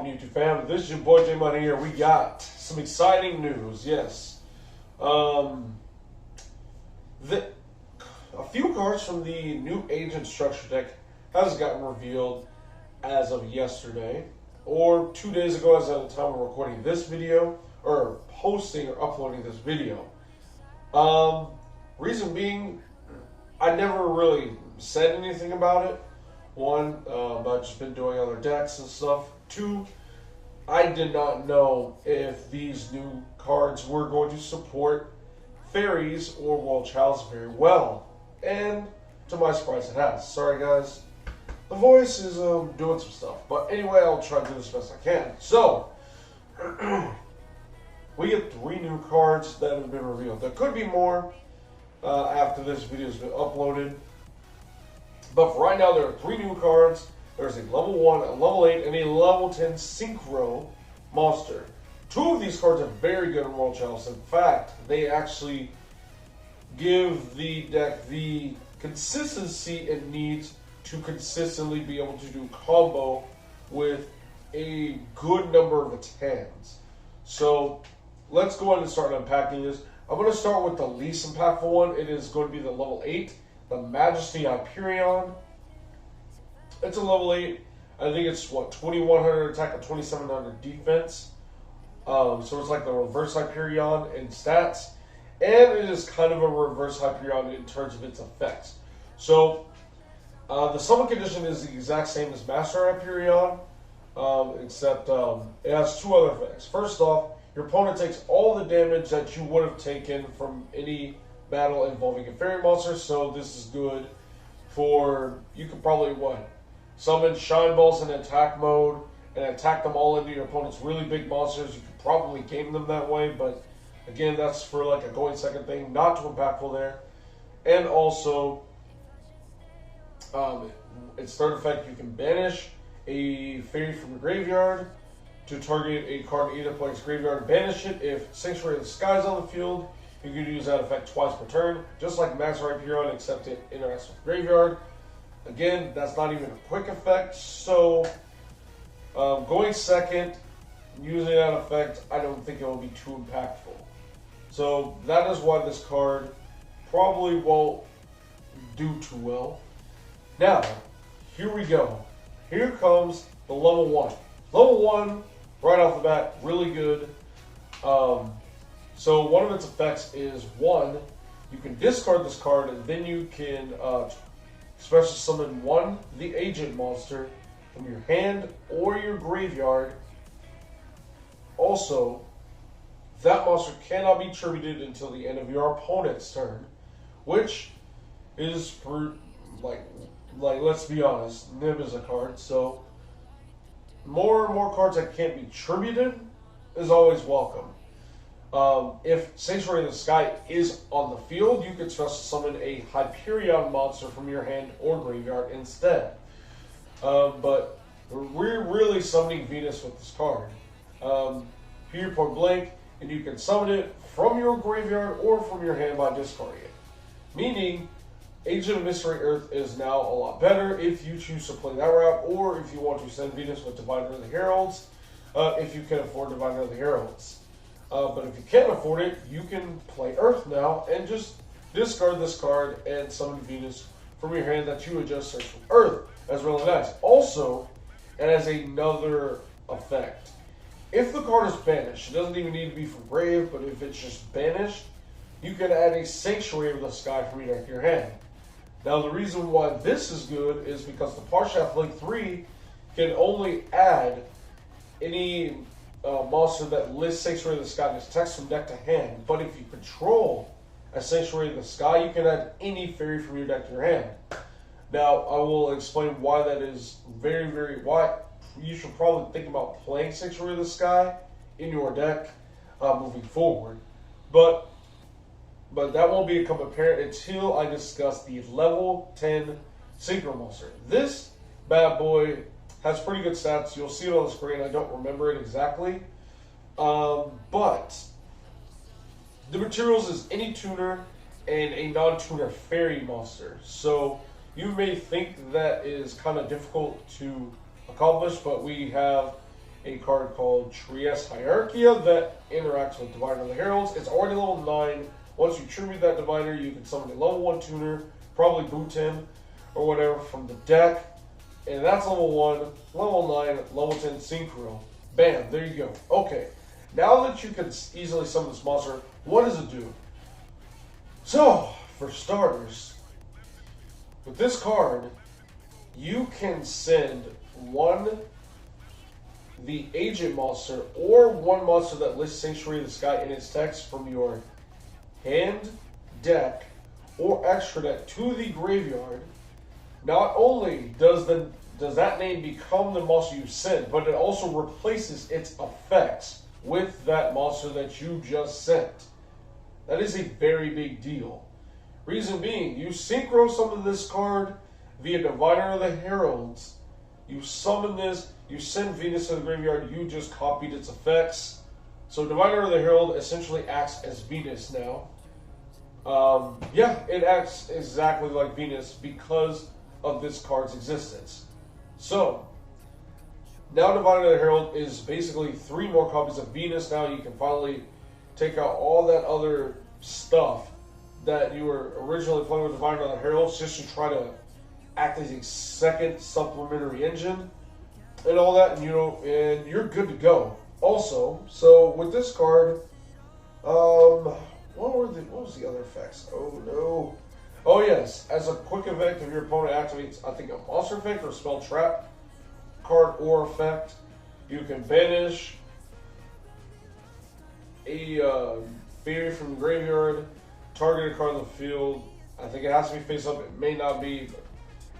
poppin' YouTube fam? This is your boy J Money here. We got some exciting news. Yes, a few cards from the new Agent Structure deck has gotten revealed as of yesterday, or 2 days ago, as at the time of recording this video, or posting or uploading this video. Reason being, I never really said anything about it. One, I've just been doing other decks and stuff. Two, I did not know if these new cards were going to support fairies or World Chalice very well. And to my surprise, it has. Sorry guys, the voice is doing some stuff. But anyway, I'll try to do this best I can. So, we get 3 new cards that have been revealed. There could be more after this video has been uploaded. But for right now, there are 3 new cards. There's a level 1, a level 8, and a level 10 Synchro monster. 2 of these cards are very good in World Chalice. In fact, they actually give the deck the consistency it needs to consistently be able to do combo with a good number of its hands. So let's go ahead and start unpacking this. I'm going to start with the least impactful one. It is going to be the level 8. The Majesty Hyperion. It's a level 8. I think it's what, 2100 attack and 2700 defense. So it's like the reverse Hyperion in stats. And it is kind of a reverse Hyperion in terms of its effects. So the summon condition is the exact same as Master Hyperion, except it has 2 other effects. First off, your opponent takes all the damage that you would have taken from any battle involving a fairy monster, so this is good for, you could probably, summon Shine Balls in attack mode and attack them all into your opponent's really big monsters. You could probably game them that way, but again, that's for like a going second thing, not too impactful there. And also, its third effect, you can banish a fairy from your graveyard to target a card in either player's graveyard and banish it. If Sanctuary of the Sky is on the field, you can use that effect twice per turn, just like Master Hyperion, except it interacts with graveyard. Again, that's not even a quick effect, so going second, using that effect, I don't think it will be too impactful. So that is why this card probably won't do too well. Now, here we go. Here comes the level 1. Level 1, right off the bat, really good. So one of its effects is 1, you can discard this card and then you can special summon 1, the Agent monster, from your hand or your graveyard. Also, that monster cannot be tributed until the end of your opponent's turn, which is for, like let's be honest, Nim is a card, so more and more cards that can't be tributed is always welcome. If Sanctuary of the Sky is on the field, you could special summon a Hyperion monster from your hand or graveyard instead. But we're really summoning Venus with this card. Here, point blank, and you can summon it from your graveyard or from your hand by discarding it. Meaning, Agent of Mystery Earth is now a lot better if you choose to play that route, or if you want to send Venus with Diviner of the Heralds, if you can afford Diviner of the Heralds. But if you can't afford it, you can play Earth now and just discard this card and summon Venus from your hand that you would just search for Earth. That's really nice. Also, it has another effect. If the card is banished, it doesn't even need to be from grave, but if it's just banished, you can add a Sanctuary of the Sky from your deck to your hand. Now, the reason why this is good is because the Parshath Link 3 can only add any monster that lists Sanctuary of the Sky in its text from deck to hand. But if you control a Sanctuary of the Sky, you can add any fairy from your deck to your hand. Now, I will explain why that is why you should probably think about playing Sanctuary of the Sky in your deck moving forward. But that won't become apparent until I discuss the level 10 Synchro monster. This bad boy has pretty good stats. You'll see it on the screen. I don't remember it exactly. But the materials is any tuner and a non-tuner fairy monster. So you may think that is kind of difficult to accomplish, but we have a card called Trieste Hierarchia that interacts with Diviner of the Heralds. It's already level 9. Once you tribute that Diviner, you can summon a level 1 tuner, probably Booten or whatever from the deck. And that's level 1, level 9, level 10 Synchro. Bam, there you go. Okay, now that you can easily summon this monster, what does it do? So, for starters, with this card, you can send the agent monster, or one monster that lists Sanctuary of the Sky in its text from your hand, deck, or extra deck to the graveyard. Not only does that name become the monster you send, but it also replaces its effects with that monster that you just sent. That is a very big deal. Reason being, you synchro summon this card via Diviner of the Heralds. You summon this, you send Venus to the graveyard, you just copied its effects. So Diviner of the Herald essentially acts as Venus now. Yeah, it acts exactly like Venus because of this card's existence. So, now Diviner of the Herald is basically 3 more copies of Venus. Now you can finally take out all that other stuff that you were originally playing with Diviner of the Herald just to try to act as a second supplementary engine and all that, and and you're good to go. Also, so with this card, what was the other effects? Oh no. Oh yes, as a quick effect, if your opponent activates, I think, a monster effect or a spell trap card or effect, you can banish a fairy from the graveyard, target a card in the field. I think it has to be face up, it may not be,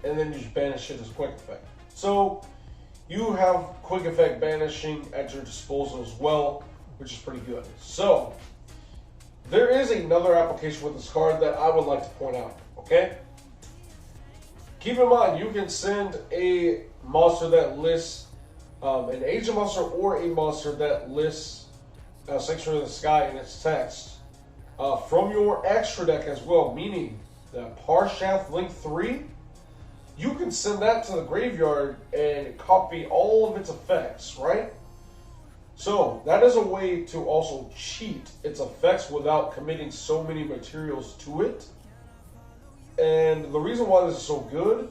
and then you just banish it as a quick effect. So you have quick effect banishing at your disposal as well, which is pretty good. So there is another application with this card that I would like to point out, okay? Keep in mind, you can send a monster that lists an agent monster or a monster that lists Sanctuary of the Sky in its text from your extra deck as well, meaning that Parshath Link 3, you can send that to the graveyard and copy all of its effects, right? So that is a way to also cheat its effects without committing so many materials to it. And the reason why this is so good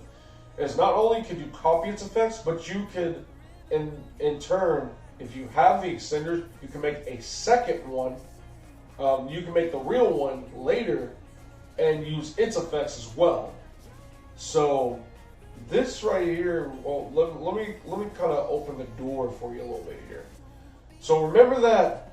is not only could you copy its effects, but you could, in turn, if you have the extenders, you can make a second one. You can make the real one later and use its effects as well. So this right here, well, let me kind of open the door for you a little bit here. So remember that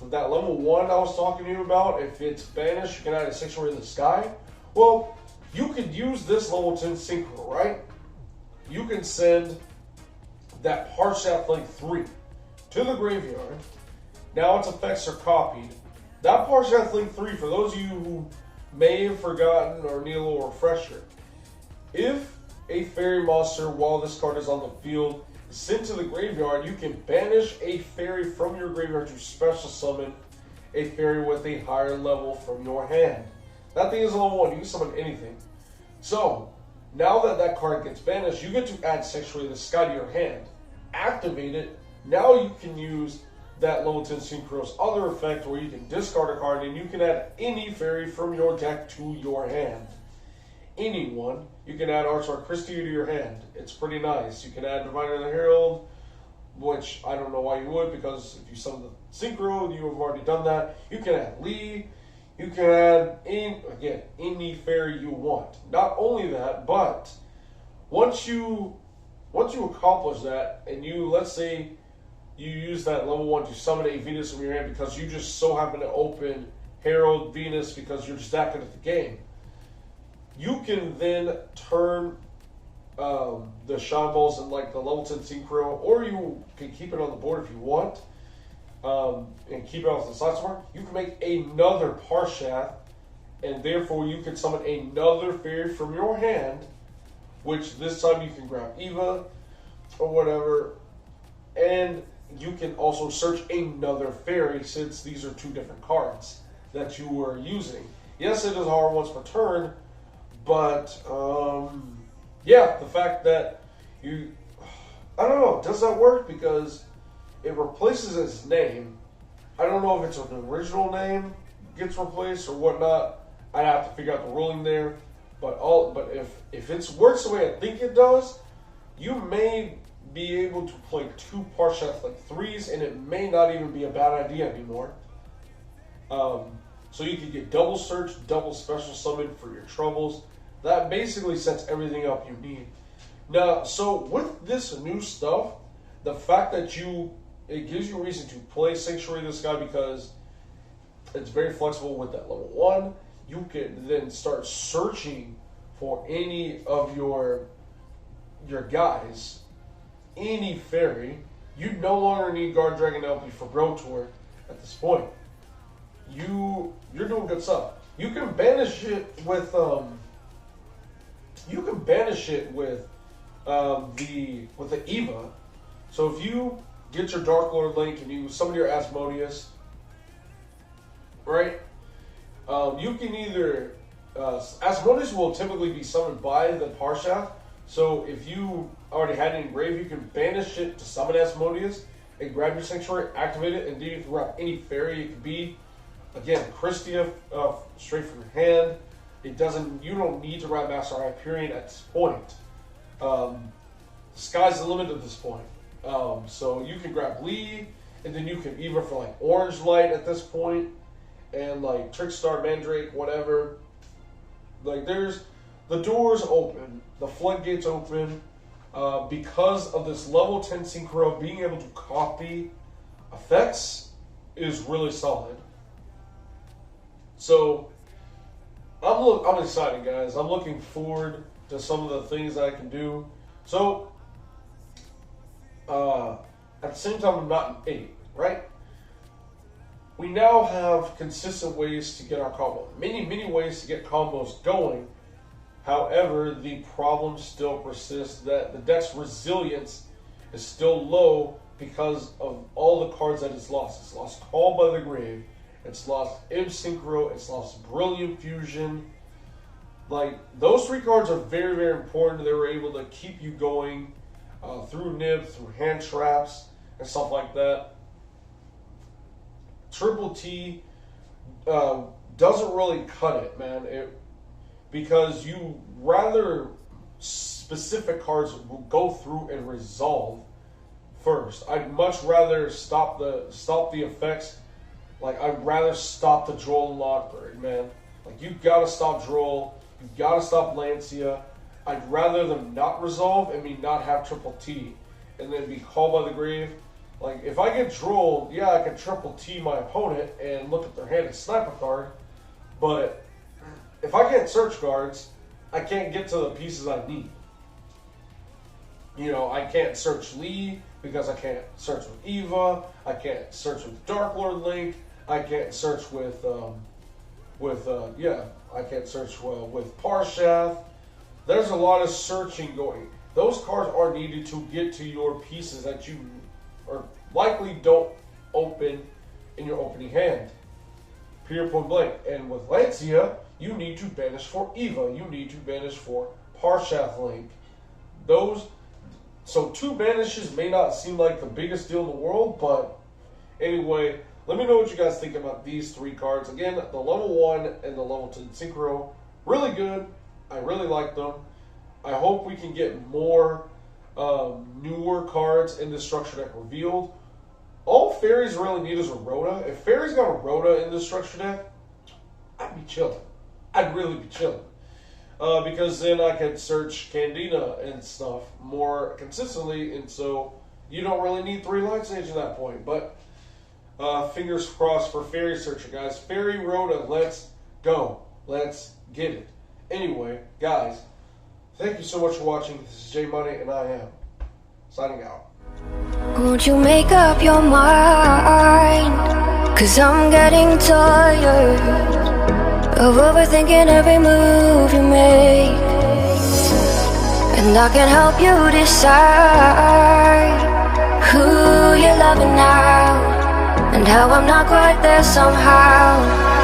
level 1 I was talking to you about, if it's banished, you can add a Sanctuary of the Sky. Well, you could use this level 10 Synchro, right? You can send that Parshath Link 3 to the graveyard. Now its effects are copied. That Parshath Link 3, for those of you who may have forgotten or need a little refresher, if a fairy monster, while this card is on the field, is sent to the graveyard, you can banish a fairy from your graveyard to special summon a fairy with a higher level from your hand. That thing is level 1, you can summon anything. So, now that that card gets banished, you get to add Sanctuary of the Sky to your hand. Activate it, now you can use that level 10 Synchro's other effect where you can discard a card and you can add any fairy from your deck to your hand. Anyone. You can add Archar Christie to your hand. It's pretty nice. You can add Diviner of the Herald, which I don't know why you would, because if you summon the Synchro, you have already done that. You can add Lee. You can add, any fairy you want. Not only that, but once you accomplish that, and let's say you use that level 1 to summon a Venus from your hand because you just so happen to open Herald Venus because you're just that good at the game, you can then turn the Shine Balls in like the level 10 Synchro, or you can keep it on the board if you want, and keep it off the side somewhere. You can make another Parshath, and therefore you can summon another fairy from your hand, which this time you can grab Eva or whatever, and you can also search another fairy since these are 2 different cards that you were using. Yes, it is hard once per turn, but yeah, the fact that I don't know, does that work? Because it replaces his name. I don't know if it's an original name gets replaced or whatnot. I'd have to figure out the ruling there. But if it works the way I think it does, you may be able to play 2 Parshath like 3s, and it may not even be a bad idea anymore. So you can get double search, double special summon for your troubles. That basically sets everything up you need. Now, so with this new stuff, the fact that it gives you a reason to play Sanctuary of the Sky because it's very flexible with that level 1. You can then start searching for any of your guys, any fairy. You no longer need Guard Dragon LP for Bro Tour at this point. You're doing good stuff. You can banish it with the Eva. So if you get your Dark Lord Link and you summon your Asmodeus, right? You can either Asmodeus will typically be summoned by the Parshath. So if you already had it in grave, you can banish it to summon Asmodeus and grab your Sanctuary, activate it, and then you can grab any fairy. It could be, again, Christia straight from your hand. You don't need to grab Master Hyperion at this point. Sky's the limit at this point. So you can grab Lee, and then you can Eva for like Orange Light at this point, and like Trickstar, Mandrake, whatever. Like the doors open, the floodgates open, because of this level 10 Synchro. Being able to copy effects is really solid. So I'm excited, guys. I'm looking forward to some of the things I can do. So at the same time, I'm not an idiot, right? We now have consistent ways to get our combo. Many ways to get combos going. However, the problem still persists that the deck's resilience is still low because of all the cards that it's lost. It's lost Call by the Grave. It's lost Imp Synchro. It's lost Brilliant Fusion. Like, those 3 cards are very important. They were able to keep you going through Nib, through hand traps, and stuff like that. Triple T doesn't really cut it, man. Because you rather specific cards will go through and resolve first. I'd much rather stop the effects. Like, I'd rather stop the Droll and Lockbird, man. Like, you gotta stop Droll. You gotta stop Lancia. I'd rather them not resolve and me not have Triple T and then be Called by the Grave. Like, if I get Droll, yeah, I can Triple T my opponent and look at their hand and snipe a card. But if I can't search cards, I can't get to the pieces I need. You know, I can't search Lee because I can't search with Eva. I can't search with Dark Lord Link. I can't search with I can't search with Parshath. There's a lot of searching going. Those cards are needed to get to your pieces that you are likely don't open in your opening hand. Period, point blank. And with Lancia, you need to banish for Eva. You need to banish for Parshath Link. So 2 banishes may not seem like the biggest deal in the world, but anyway, let me know what you guys think about these 3 cards. Again, the level 1 and the level 2 Synchro, really good. I really like them. I hope we can get more newer cards in this structure deck revealed. All fairies really need is a Rhoda. If fairies got a Rhoda in this structure deck, I'd be chilling. I'd really be chilling. Because then I could search Candina and stuff more consistently, and so you don't really need 3 Light Sage at that point. But fingers crossed for Fairy Searcher, guys. Fairy Rhoda, let's go. Let's get it. Anyway, guys, thank you so much for watching. This is J Money, and I am signing out. Won't you make up your mind? 'Cause I'm getting tired of overthinking every move you make, and I can help you decide who you're loving now, and how I'm not quite there somehow.